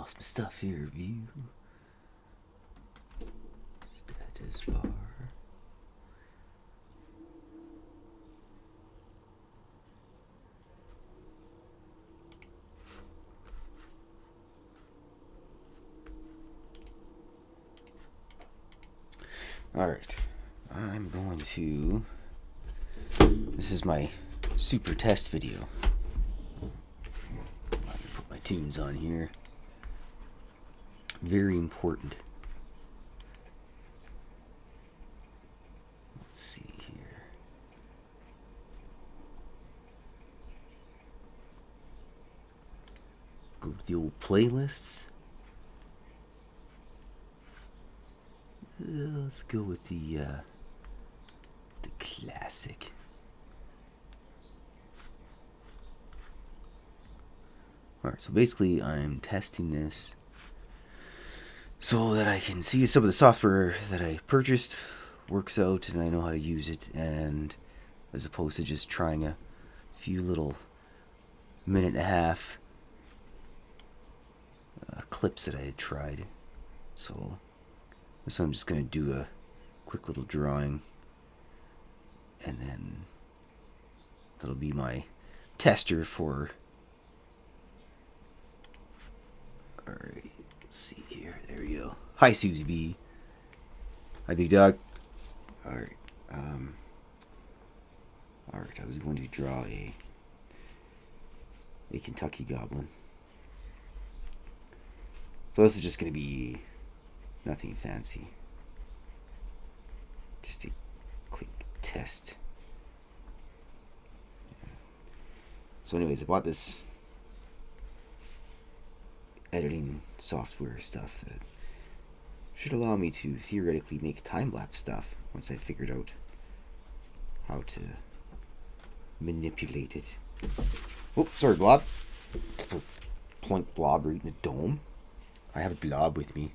lost my stuff here. View. Status bar. Alright. I'm going to... This is my super test video. I'm going to put my tunes on here. Very important. Let's see here. Go to the old playlists. Let's go with the classic. Alright, so basically I'm testing this so that I can see if some of the software that I purchased works out and I know how to use it, and as opposed to just trying a few little minute and a half clips that I had tried. So this one I'm just going to do a quick little drawing, and then that'll be my tester for... Alrighty, let's see here. There we go. Hi, Susie B. Hi, Big Dog. Alright. Alright, I was going to draw a Kentucky Goblin. So this is just going to be nothing fancy. Just a quick test. So anyways, I bought this editing software stuff that should allow me to theoretically make time-lapse stuff once I figured out how to manipulate it. Oh, sorry, Blob. Plunk Blob right in the dome. I have a Blob with me.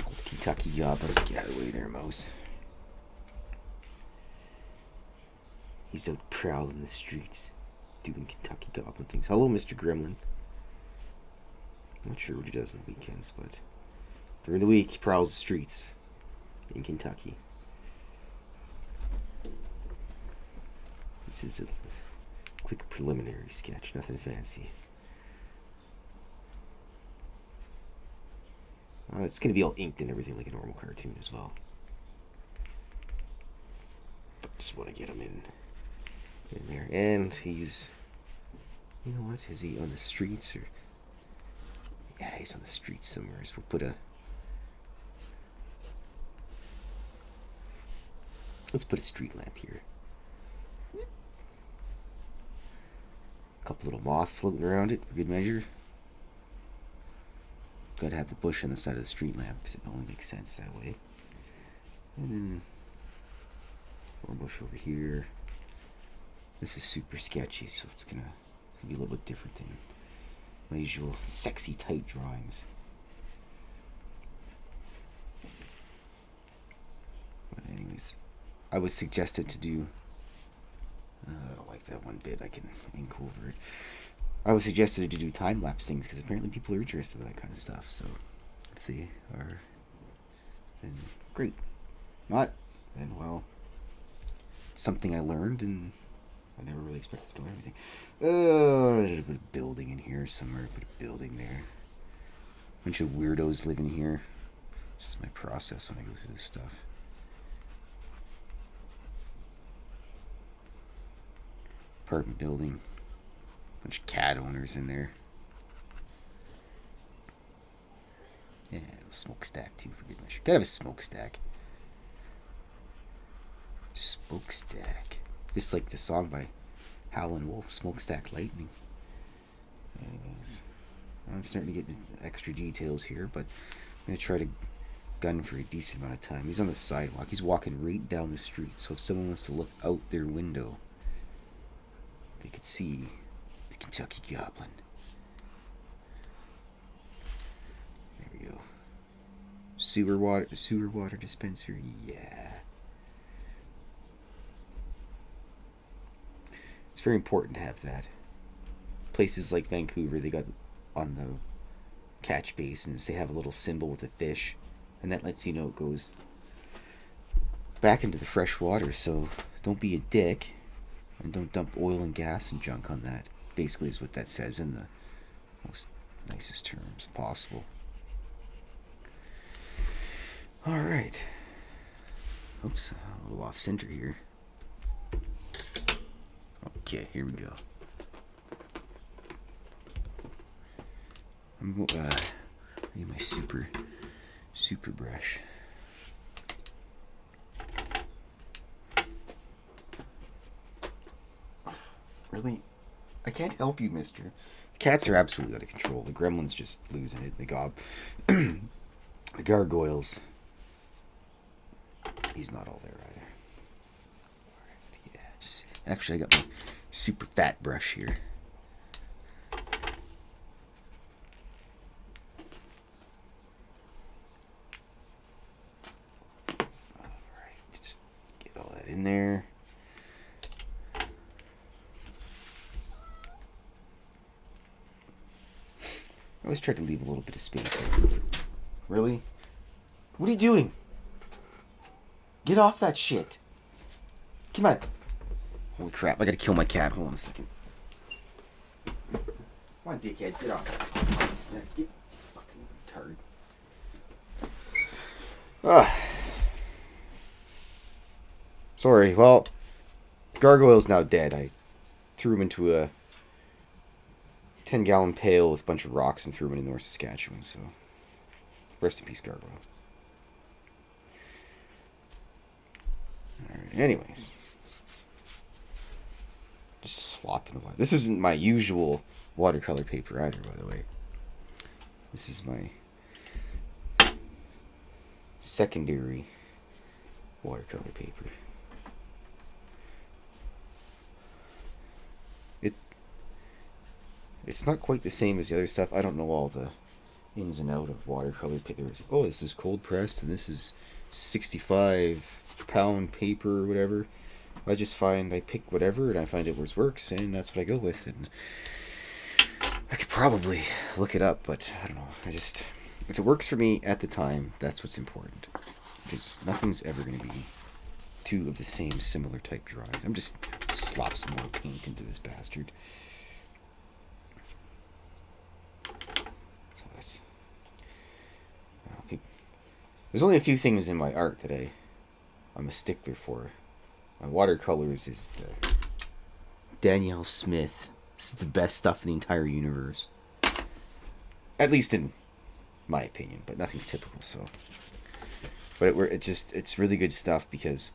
Old Kentucky Goblin. Get out of the way there, mouse. He's out prowling the streets, doing Kentucky Goblin things. Hello, Mr. Gremlin. I'm not sure what he does on the weekends, but during the week he prowls the streets in Kentucky. This is a quick preliminary sketch, nothing fancy. It's going to be all inked and everything like a normal cartoon as well. But just want to get him in there. And he's... You know what? Is he on the streets or... Yeah, he's on the streets somewhere. So we'll put a... Let's put a street lamp here. A couple little moth floating around it for good measure. Gotta have the bush on the side of the street lamp because it only makes sense that way. And then more bush over here. This is super sketchy, so it's gonna be a little bit different than my usual sexy tight drawings. But anyways, I was suggested to do... I don't like that one bit. I can ink over it. I was suggested to do time-lapse things because apparently people are interested in that kind of stuff. So if they are, then great. Not, then well, it's something I learned and I never really expected to do everything. A little bit of building in here somewhere. A bit of building there. A bunch of weirdos living here. It's just my process when I go through this stuff. Apartment building. Bunch of cat owners in there. Yeah, a smokestack too, for good measure. Gotta have a smokestack. Smokestack. Just like the song by Howlin' Wolf, Smokestack Lightning. Anyways, I'm starting to get extra details here, but I'm going to try to gun for a decent amount of time. He's on the sidewalk. He's walking right down the street, so if someone wants to look out their window, they could see the Kentucky Goblin. There we go. Sewer water dispenser, yeah. It's very important to have that. places like Vancouver, they got on the catch basins, they have a little symbol with a fish, and that lets you know it goes back into the fresh water. So don't be a dick and don't dump oil and gas and junk on that. Basically, is what that says in the most nicest terms possible. All right. Oops, a little off center here. Okay, here we go. I need my super brush. Really? I can't help you, mister. The cats are absolutely out of control. The gremlin's just losing it. The gob. The gargoyles. He's not all there either. Alright, yeah. Just actually, I got my super fat brush here. Alright, just get all that in there. I always try to leave a little bit of space. Really? What are you doing? Get off that shit. Come on. Holy crap, I gotta kill my cat. Hold on a second. Come on, dickhead, get off. Yeah, get fucking retard. Sorry, well, Gargoyle's now dead. I threw him into a 10-gallon pail with a bunch of rocks and threw him into North Saskatchewan, so rest in peace, Gargoyle. Alright, anyways. Just slop in the water. This isn't my usual watercolor paper either, by the way. This is my secondary watercolor paper. It's not quite the same as the other stuff. I don't know all the ins and outs of watercolor paper. Oh, this is cold pressed and this is 65-pound paper or whatever. I just find, I pick whatever and I find it works and that's what I go with. And I could probably look it up, but I don't know. If it works for me at the time, that's what's important. Because nothing's ever going to be two of the same similar type drawings. I'm just slop some more paint into this bastard. So that's... There's only a few things in my art that I'm a stickler for. My watercolors is the Danielle Smith. This is the best stuff in the entire universe. At least in my opinion, but nothing's typical, so... But it's really good stuff because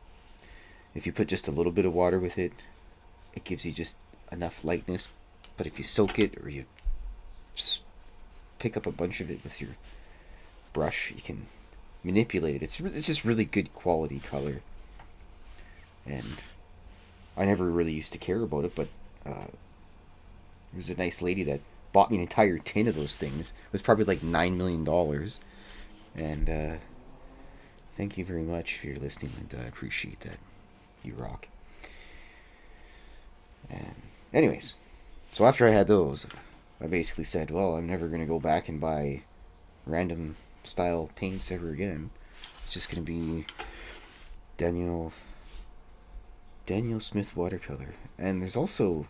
if you put just a little bit of water with it, it gives you just enough lightness. But if you soak it or you pick up a bunch of it with your brush, you can manipulate it. It's just really good quality color. And I never really used to care about it, but there was a nice lady that bought me an entire tin of those things. It was probably like $9 million. And thank you very much if you're listening, Linda. I appreciate that. You rock. And anyways, so after I had those, I basically said, well, I'm never going to go back and buy random style paints ever again. It's just going to be Danielle Smith watercolor. And there's also,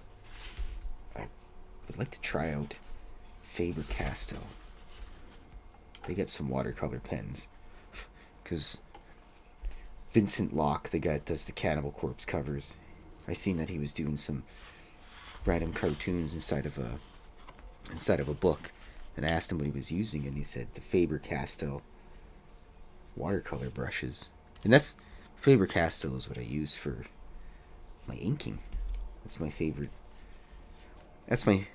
I would like to try out Faber-Castell. They get some watercolor pens. Because Vincent Locke, the guy that does the Cannibal Corpse covers, I seen that he was doing some random cartoons inside of a book. And I asked him what he was using, and he said the Faber-Castell watercolor brushes. And that's Faber-Castell is what I use for my inking. That's my favorite. That's my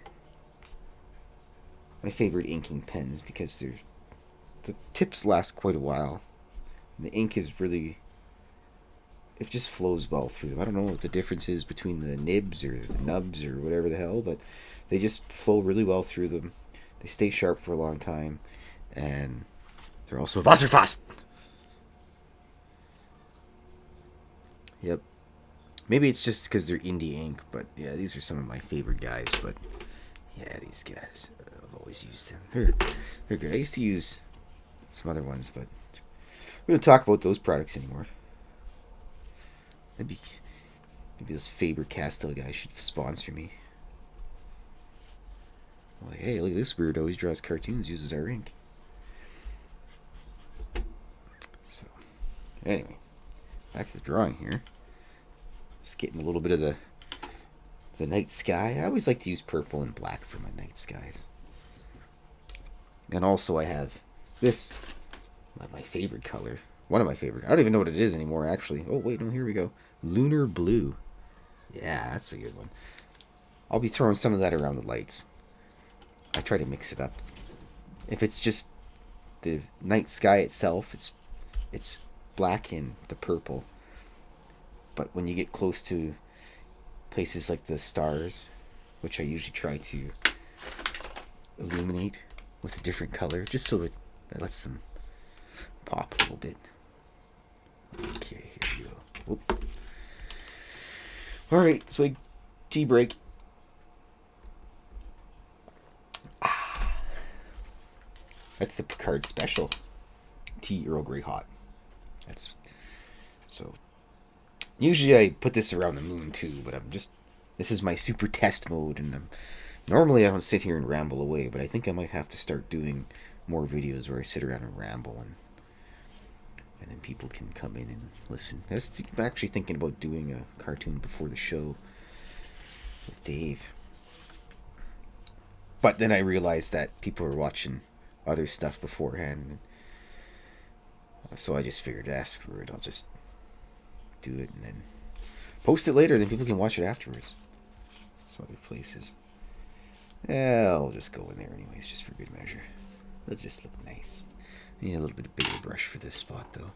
favorite inking pens because the tips last quite a while. And the ink is really, it just flows well through them. I don't know what the difference is between the nibs or the nubs or whatever the hell, but they just flow really well through them. They stay sharp for a long time, and they're also wasserfast. Yep. Maybe it's just because they're indie ink, but yeah, these are some of my favorite guys. But Yeah, these guys. I've always used them. They're good. I used to use some other ones, but we don't talk about those products anymore. Maybe those Faber-Castell guys should sponsor me. Like, hey, look at this weirdo. He draws cartoons, uses our ink. So, anyway, back to the drawing here. Just getting a little bit of the night sky. I always like to use purple and black for my night skies. And also I have this, my favorite color. One of my favorite. I don't even know what it is anymore, actually. Oh, wait, no, here we go. Lunar blue. Yeah, that's a good one. I'll be throwing some of that around the lights. I try to mix it up. If it's just the night sky itself, it's black and the purple. But when you get close to places like the stars, which I usually try to illuminate with a different color, just so it lets them pop a little bit. Okay, here we go. Whoop. All right, so tea break. That's the Picard special. Tea Earl Grey hot. That's so. Usually I put this around the moon too, but this is my super test mode, and normally I don't sit here and ramble away, but I think I might have to start doing more videos where I sit around and ramble, and then people can come in and listen. I'm actually thinking about doing a cartoon before the show with Dave. But then I realized that people are watching other stuff beforehand, so I just figured afterward I'll just do it and then post it later, then people can watch it afterwards. Some other places. Yeah, I'll just go in there anyways, just for good measure. It'll just look nice. I need a little bit of bigger brush for this spot though.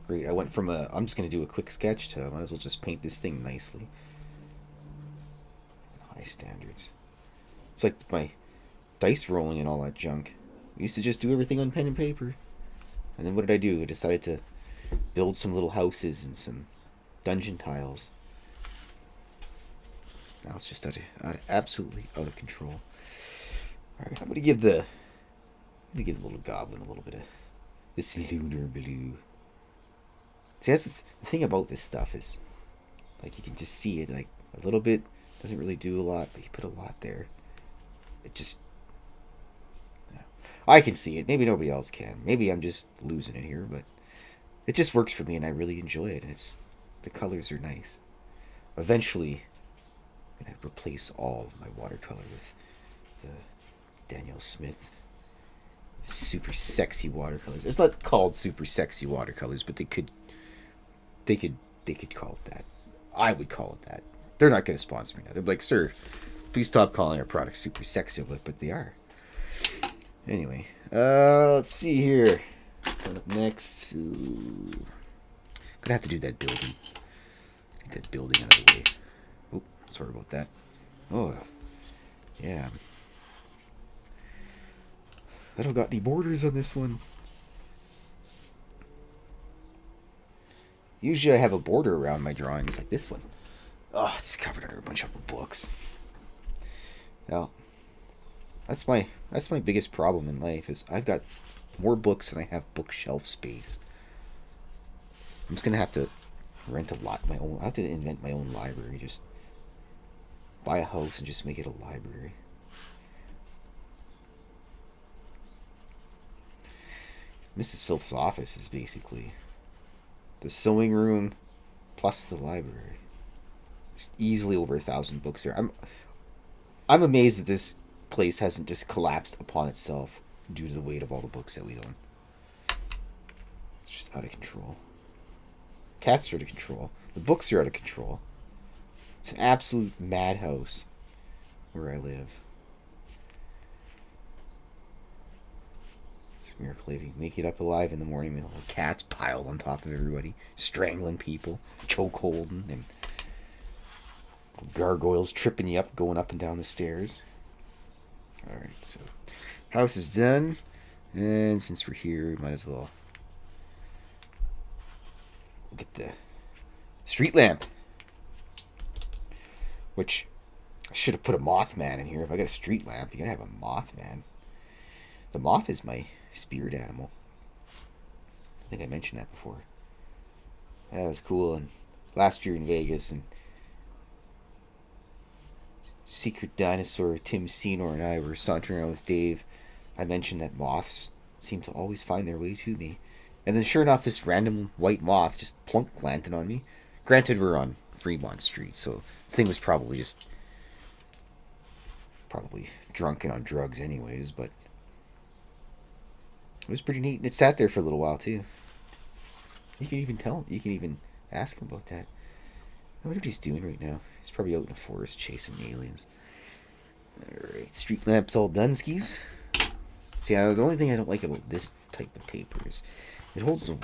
Great, I went from I'm just going to do a quick sketch to I might as well just paint this thing nicely. High standards. It's like my dice rolling and all that junk. I used to just do everything on pen and paper. And then what did I do? I decided to build some little houses and some dungeon tiles. Now it's just absolutely out of control. Alright, I'm gonna give the little goblin a little bit of this lunar blue. See, that's the thing about this stuff is, like, you can just see it, like, a little bit doesn't really do a lot, but you put a lot there. It just, I can see it. Maybe nobody else can. Maybe I'm just losing it here, but it just works for me, and I really enjoy it. And the colors are nice. Eventually, I'm gonna replace all of my watercolor with the Daniel Smith super sexy watercolors. It's not called super sexy watercolors, but they could call it that. I would call it that. They're not going to sponsor me now. They're like, sir, please stop calling our products super sexy. I'm like, but they are. Anyway, let's see here. Coming up next, gonna have to do that building. Get that building out of the way. Oh, sorry about that. Oh, yeah. I don't got any borders on this one. Usually I have a border around my drawings like this one. Oh, it's covered under a bunch of books. Well, that's my biggest problem in life is I've got more books than I have bookshelf space. I'm just gonna have to rent a lot my own. I have to invent my own library. Just buy a house and just make it a library. Mrs. Fylth's office is basically the sewing room plus the library. It's easily over 1,000 books there. I'm amazed that this place hasn't just collapsed upon itself due to the weight of all the books that we own. It's just out of control. Cats are out of control. The books are out of control. It's an absolute madhouse where I live. It's a miracle if you make it up alive in the morning with cats piled on top of everybody, strangling people, chokeholding, and gargoyles tripping you up, going up and down the stairs. Alright, so house is done, and since we're here, might as well get the street lamp. Which, I should have put a Mothman in here. If I got a street lamp, you gotta have a Mothman. The moth is my spirit animal. I think I mentioned that before. That was cool. And last year in Vegas, and Secret Dinosaur Tim Senor and I were sauntering around with Dave. I mentioned that moths seem to always find their way to me. And then sure enough, this random white moth just plunk landed on me. Granted, we're on Fremont Street, so the thing was probably drunk and on drugs anyways, but it was pretty neat. And it sat there for a little while too. You can even ask him about that. I wonder what he's doing right now. He's probably out in the forest chasing aliens. Alright, street lamps all done, skis. See, the only thing I don't like about this type of paper is it holds the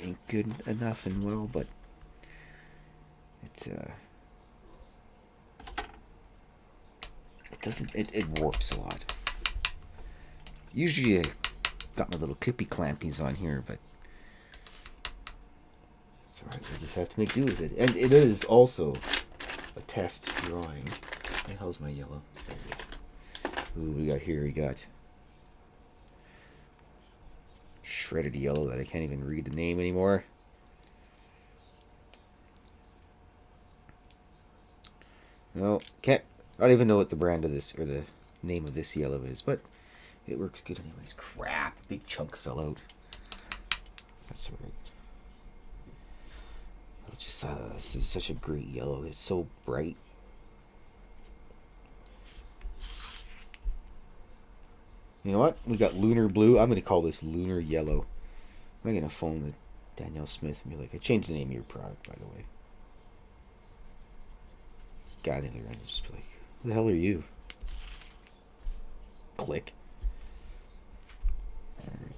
ink good enough and well, but it doesn't. It warps a lot. Usually, I got my little clippy clampies on here, but it's alright. We'll just have to make do with it. And it is also a test drawing. Where the hell's my yellow? There it is. Ooh, we got shredded yellow that I can't even read the name anymore. No, can't. I don't even know what the brand of this or the name of this yellow is, but it works good anyways. Crap, big chunk fell out. That's alright. It's just this is such a great yellow. It's so bright. You know what? We got lunar blue. I'm going to call this lunar yellow. I'm going to phone with Danielle Smith and be like, I changed the name of your product, by the way. Guy on the other end will just be like, who the hell are you? Click. Alright.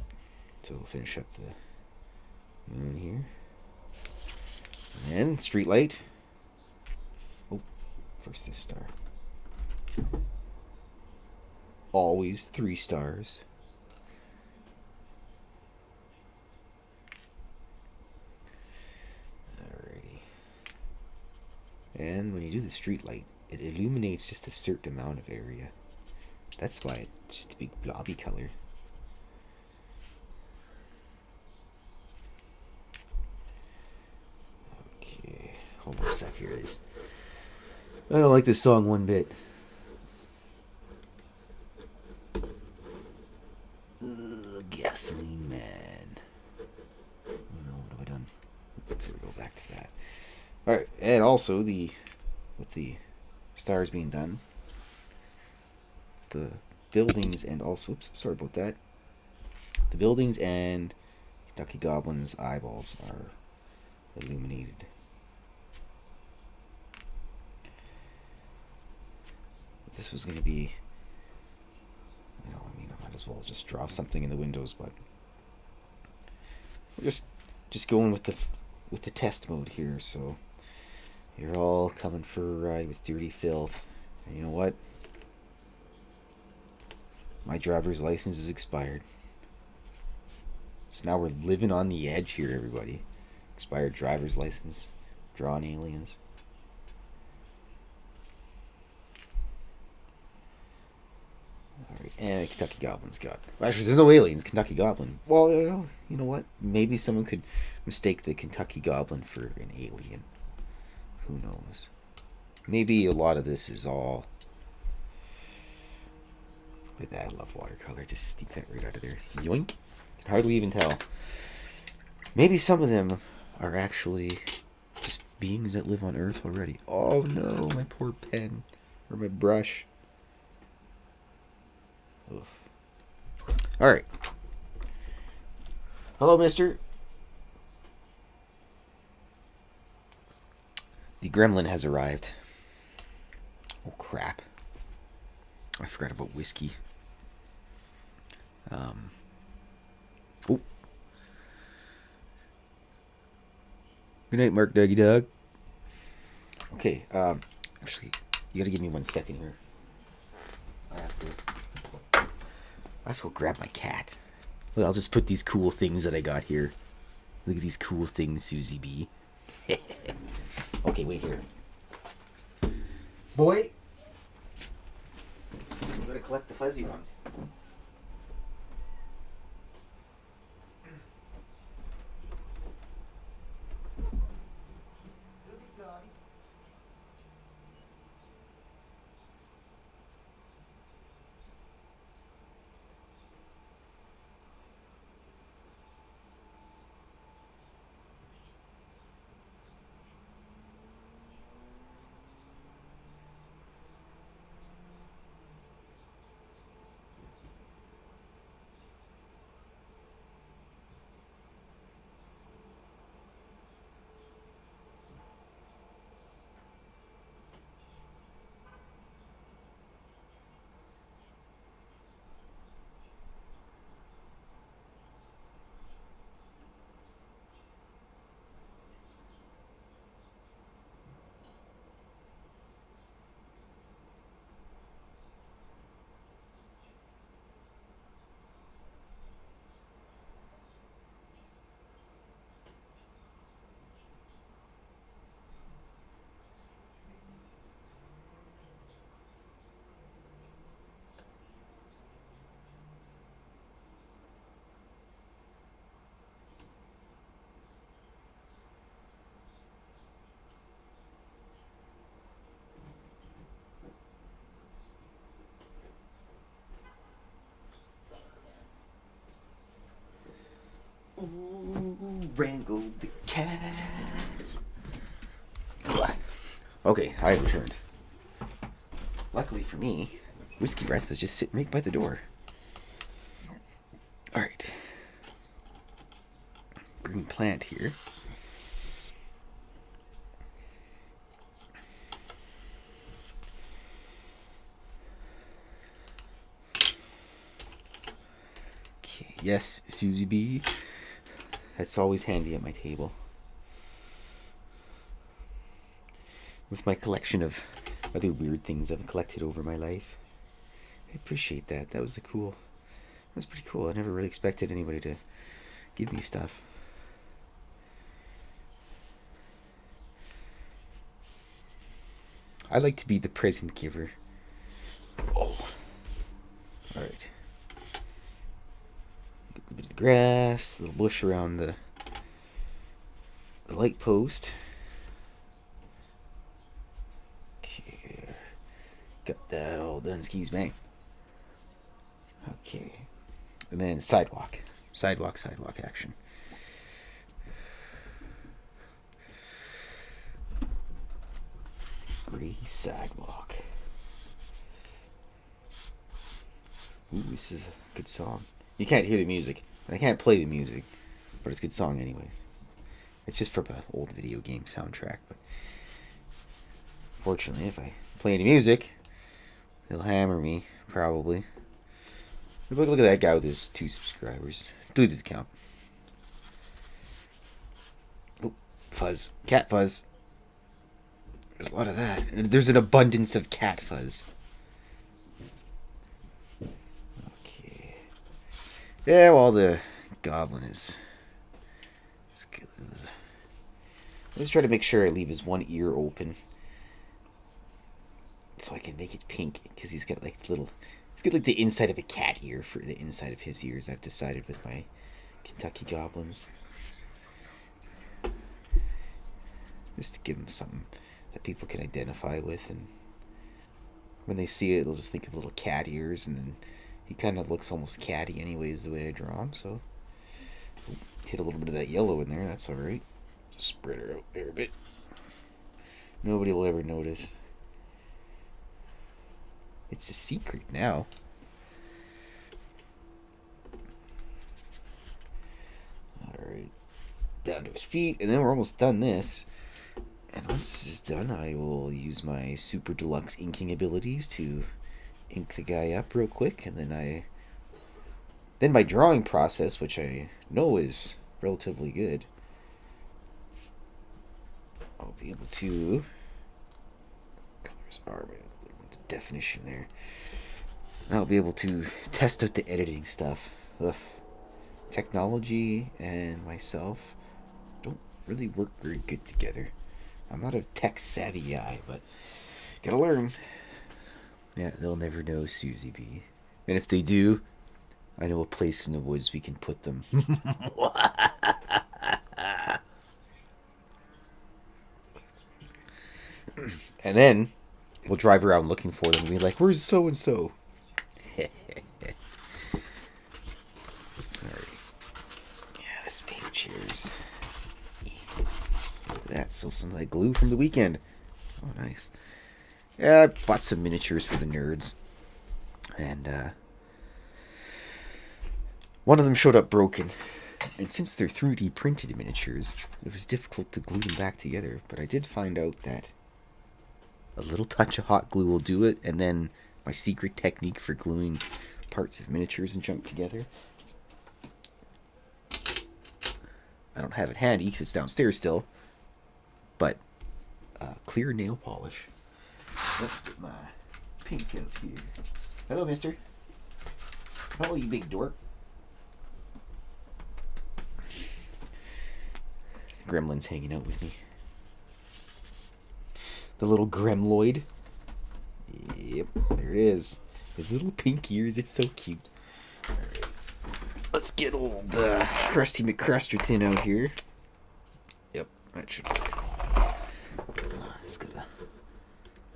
So we'll finish up the moon here. And street light. Oh, first this star. Always 3 stars. Alrighty. And when you do the street light, it illuminates just a certain amount of area. That's why it's just a big blobby color. Okay, hold on a sec here. I don't like this song one bit. Gasoline Man. Oh no, what have I done? Before we go back to that. Alright, and also with the stars being done, the buildings and also, oops, sorry about that. The buildings and Kentucky Goblin's eyeballs are illuminated. This was going to be, I might as well just draw something in the windows, but we're just going with the test mode here. So you're all coming for a ride with Dirty Fylth. And you know what? My driver's license is expired. So now we're living on the edge here, everybody. Expired driver's license, drawing aliens. Alright, and Kentucky Goblin's got. Actually, there's no aliens, Kentucky Goblin. Well, you know what? Maybe someone could mistake the Kentucky Goblin for an alien. Who knows? Maybe a lot of this is all. Look at that, I love watercolor. Just sneak that right out of there. Yoink. Can hardly even tell. Maybe some of them are actually just beings that live on Earth already. Oh no, my poor pen. Or my brush. Oof. Alright. Hello, mister. The gremlin has arrived. Oh, crap. I forgot about whiskey. Oh. Good night, Mark Dougie Dog. Okay, actually, you gotta give me 1 second here. I have to go grab my cat. Look, I'll just put these cool things that I got here. Look at these cool things, Susie B. Okay, wait here. Boy, I'm gonna collect the fuzzy one. Ooh, wrangled the cats. Ugh. Okay, I returned. Luckily for me, Whiskey Breath was just sitting right by the door. Alright. Green plant here. Okay, yes, Susie B. That's always handy at my table. With my collection of other weird things I've collected over my life. I appreciate that. That was cool. That was pretty cool. I never really expected anybody to give me stuff. I like to be the present giver. Oh. Alright. Get a bit of the grass, a little bush around the light post. Okay. Got that all done, skis bang. Okay. And then sidewalk. Sidewalk action. Gray sidewalk. Ooh, this is a good song. You can't hear the music, and I can't play the music, but it's a good song anyways. It's just from an old video game soundtrack, but fortunately, if I play any music, they'll hammer me, probably. Look at that guy with his 2 subscribers. Delete his account. Oh, fuzz. Cat fuzz. There's a lot of that. There's an abundance of cat fuzz. Okay. Yeah, well, the goblin is... Let's try to make sure I leave his one ear open. So I can make it pink. Because he's got like little... He's got like the inside of a cat ear for the inside of his ears. I've decided with my Kentucky goblins. Just to give him something that people can identify with, and when they see it, they'll just think of little cat ears, and then he kind of looks almost catty anyways the way I draw him, so hit a little bit of that yellow in there, that's alright. Just spread her out there a bit. Nobody will ever notice. It's a secret now. Alright. Down to his feet, and then we're almost done this. And once this is done, I will use my super deluxe inking abilities to ink the guy up real quick, and then my drawing process, which I know is relatively good, I'll be able to... Colors are definition there. And I'll be able to test out the editing stuff. Ugh. Technology and myself don't really work very good together. I'm not a tech savvy guy, but Gotta learn. Yeah, they'll never know Susie B. And if they do, I know a place in the woods we can put them. And then we'll drive around looking for them and be like, where's so and so? Alright. Yeah, this paint cheers. Look at that. Still some of that glue from the weekend. Oh, nice. Yeah, I bought some miniatures for the nerds. And one of them showed up broken. And since they're 3D printed miniatures, it was difficult to glue them back together. But I did find out that a little touch of hot glue will do it. And then my secret technique for gluing parts of miniatures and junk together. I don't have it handy because it's downstairs still. But clear nail polish. Let's get my pink up here. Hello, mister. Hello, you big dork. The gremlin's hanging out with me. The little gremloid. Yep, there it is. His little pink ears, it's so cute. Alright. Let's get old Krusty McCrusterton out here. Yep, that should work. Just gotta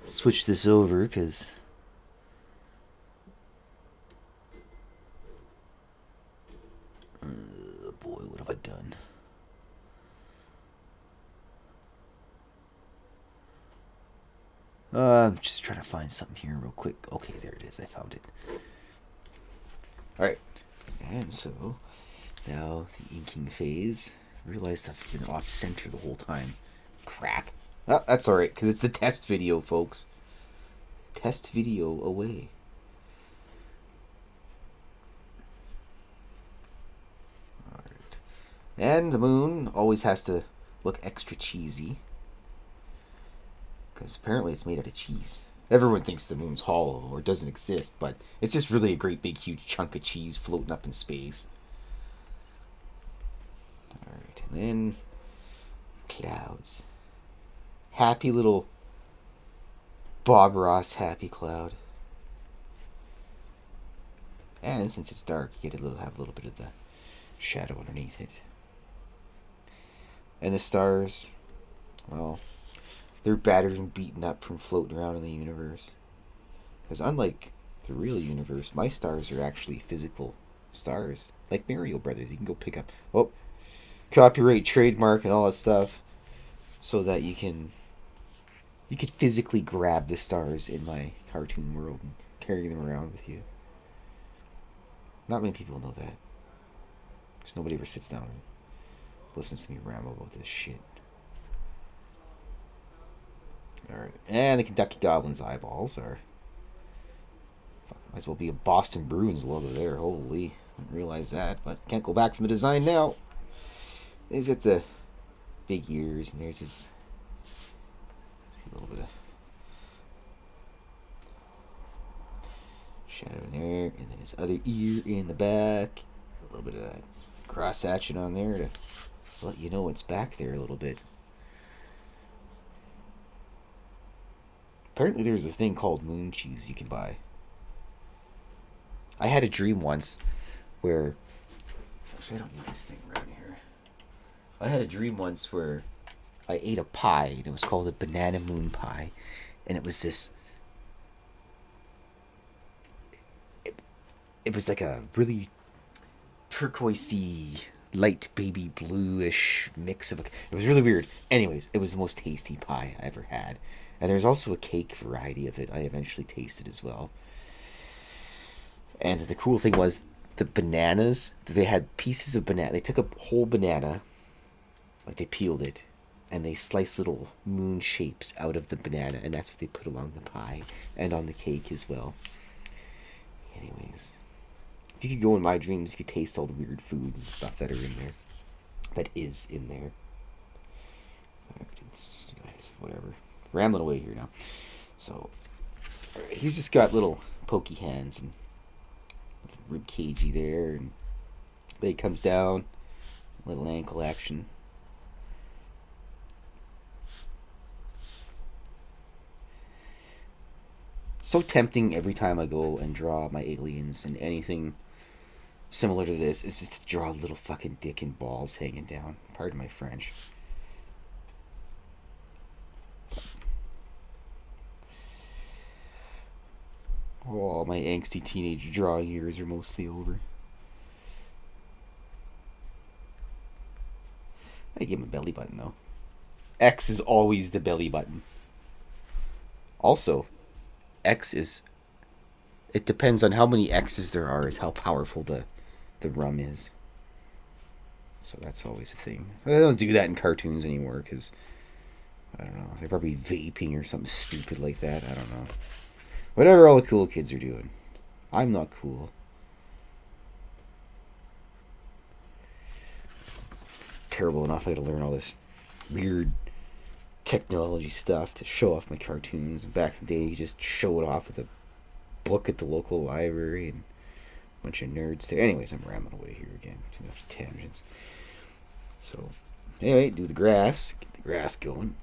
switch this over, because boy, what have I done? I'm just trying to find something here real quick. Okay, there it is. I found it. Alright. And so, now the inking phase. I realized I've been off center the whole time. Crap. Oh, that's alright, because it's the test video, folks. Test video away. Alright. And the moon always has to look extra cheesy. Because apparently it's made out of cheese. Everyone thinks the moon's hollow or doesn't exist, but it's just really a great big huge chunk of cheese floating up in space. Alright, and then clouds. Happy little Bob Ross happy cloud. And since it's dark, you get have a little bit of the shadow underneath it. And the stars, well, they're battered and beaten up from floating around in the universe. Because unlike the real universe, my stars are actually physical stars. Like Mario Brothers, you can go pick up, copyright, trademark, and all that stuff. So that you could physically grab the stars in my cartoon world and carry them around with you. Not many people know that. Because nobody ever sits down and listens to me ramble about this shit. Alright, and the Kentucky Goblin's eyeballs are... might as well be a Boston Bruins logo there. Holy, didn't realize that, but can't go back from the design now. He's got the big ears, and there's his... a little bit of shadow in there, and then his other ear in the back. A little bit of that cross hatching on there to let you know what's back there a little bit. Apparently there's a thing called moon cheese you can buy. I had a dream once where... actually, I don't need this thing around here. I had a dream once where I ate a pie, and it was called a banana moon pie. And it was this... It was like a really turquoisey, light baby bluish mix of... it was really weird. Anyways, it was the most tasty pie I ever had. And there's also a cake variety of it I eventually tasted as well. And the cool thing was the bananas, they had pieces of banana. They took a whole banana, like they peeled it, and they sliced little moon shapes out of the banana, and that's what they put along the pie and on the cake as well. Anyways, if you could go in my dreams, you could taste all the weird food and stuff that are in there. That is in there. It's whatever. Rambling away here now. So, he's just got little pokey hands and rib cagey there, and leg comes down, little ankle action. so tempting every time I go and draw my aliens and anything similar to this is just to draw a little fucking dick and balls hanging down. Pardon my French. Oh, my angsty teenage drawing years are mostly over. I give him a belly button though. X is always the belly button. Also, X is. It depends on how many X's there are, is how powerful the rum is. So that's always a thing. They don't do that in cartoons anymore because, I don't know, they're probably vaping or something stupid like that. I don't know. Whatever all the cool kids are doing. I'm not cool. Terrible enough I gotta learn all this weird technology stuff to show off my cartoons. Back in the day, you just show it off with a book at the local library and a bunch of nerds there. Anyways, I'm rambling away here again. There's enough tangents. So, anyway, do the grass. Get the grass going.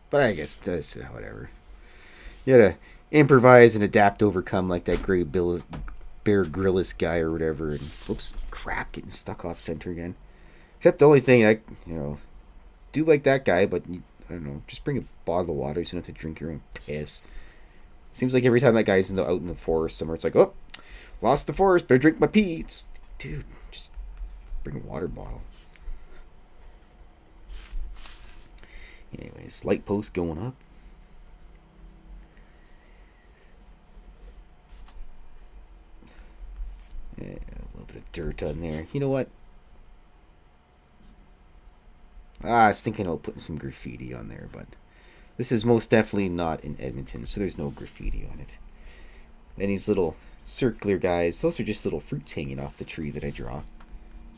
But I guess that's whatever. You gotta improvise and adapt, overcome like that Bear Grylls guy or whatever. And whoops, crap, getting stuck off center again. Except the only thing I, do like that guy, but I don't know, just bring a bottle of water so you don't have to drink your own piss. Seems like every time that guy's out in the forest somewhere, it's like, oh, lost the forest, better drink my pee. Dude, just bring a water bottle. Anyways, light post going up. Yeah, a little bit of dirt on there. You know what? I was thinking about putting some graffiti on there, but this is most definitely not in Edmonton, so there's no graffiti on it. And these little circular guys, those are just little fruits hanging off the tree that I draw.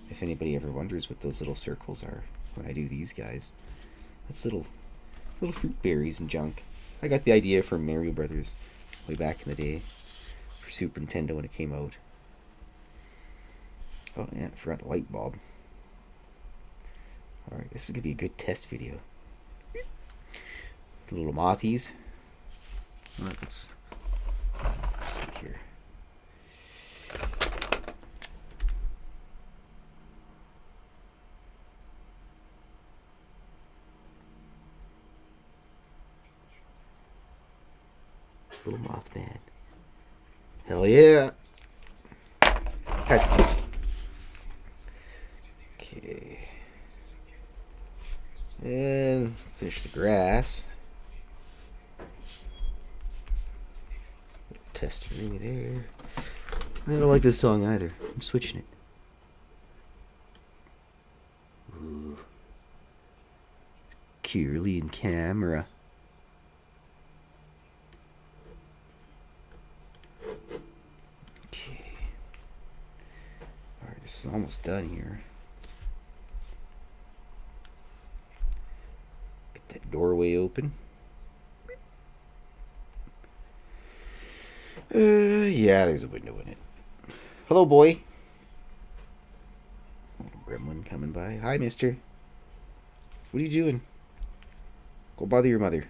If anybody ever wonders what those little circles are when I do these guys. That's little fruit berries and junk. I got the idea from Mario Brothers way back in the day for Super Nintendo when it came out. Oh yeah, I forgot the light bulb. Alright, this is going to be a good test video. The little mothies. Alright, let's see here. Little Mothman. Hell yeah! That's okay. And finish the grass. Test ring there. I don't like this song either. I'm switching it. Ooh. Curly in camera. Okay. Alright, this is almost done here. Get that doorway open. Yeah, there's a window in it. Hello, boy. Little gremlin coming by. Hi, mister. What are you doing? Go bother your mother.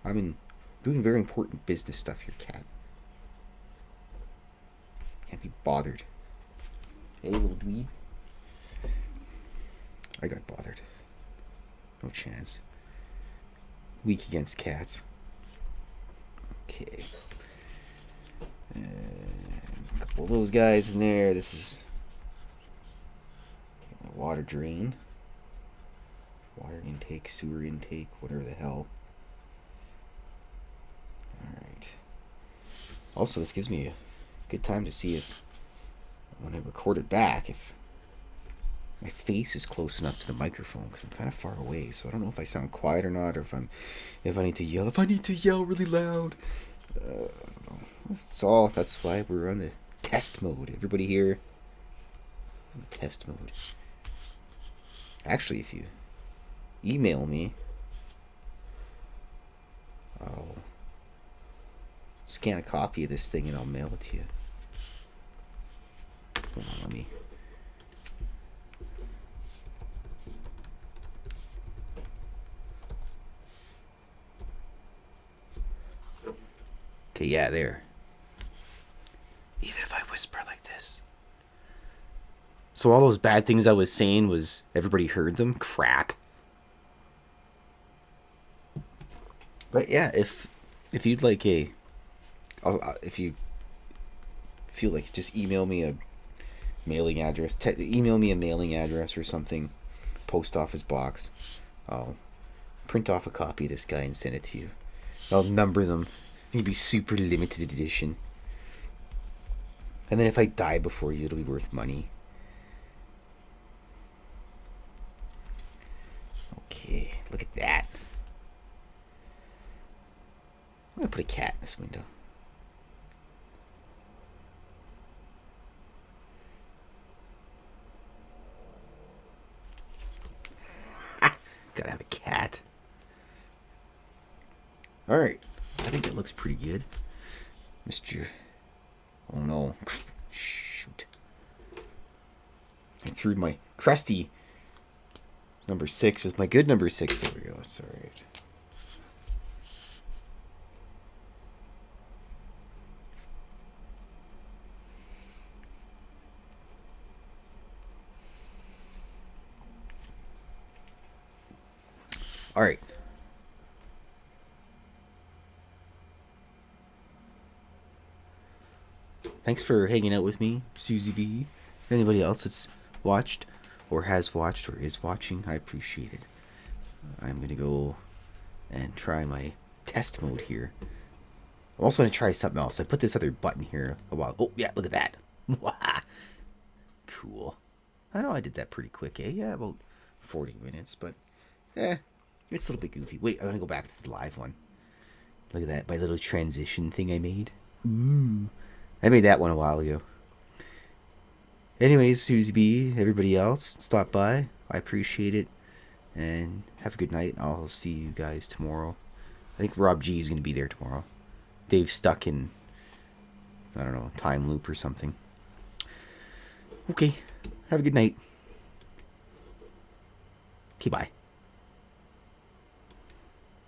I'm doing very important business stuff here, cat. Can't be bothered. Hey, little dweeb. I got bothered. No chance. Weak against cats. Okay. And a couple of those guys in there. This is a water drain. Water intake, sewer intake, whatever the hell. Alright. Also, this gives me a good time to see if, when I record it back, if my face is close enough to the microphone, because I'm kind of far away, so I don't know if I sound quiet or not, or if I need to yell. If I need to yell really loud, I don't know. That's why we're on the test mode. Everybody here, on the test mode. Actually, if you email me, I'll scan a copy of this thing and I'll mail it to you. Hold on, let me. Okay, yeah, there. Even if I whisper like this. So all those bad things I was saying was everybody heard them? Crap. But yeah, if you'd like if you feel like, just email me a mailing address. Email me a mailing address or something. Post office box. I'll print off a copy of this guy and send it to you. I'll number them. It'll be super limited edition. And then if I die before you, it'll be worth money. Okay, look at that. I'm gonna put a cat in this window. Gotta have a cat. Alright, I think it looks pretty good. Mr. Oh no. Shoot. I threw my crusty number 6 with my good number 6. There we go. It's alright. Alright. Thanks for hanging out with me, Susie B. Anybody else that's watched or has watched or is watching, I appreciate it. I'm going to go and try my test mode here. I'm also going to try something else. I put this other button here a while. Oh, yeah, look at that. Cool. I know I did that pretty quick, eh? Yeah, about 40 minutes, but it's a little bit goofy. Wait, I'm going to go back to the live one. Look at that, my little transition thing I made. Ooh. I made that one a while ago. Anyways, Susie B, everybody else, stop by. I appreciate it. And have a good night. I'll see you guys tomorrow. I think Rob G is going to be there tomorrow. Dave's stuck in, I don't know, time loop or something. Okay, have a good night. Okay, bye.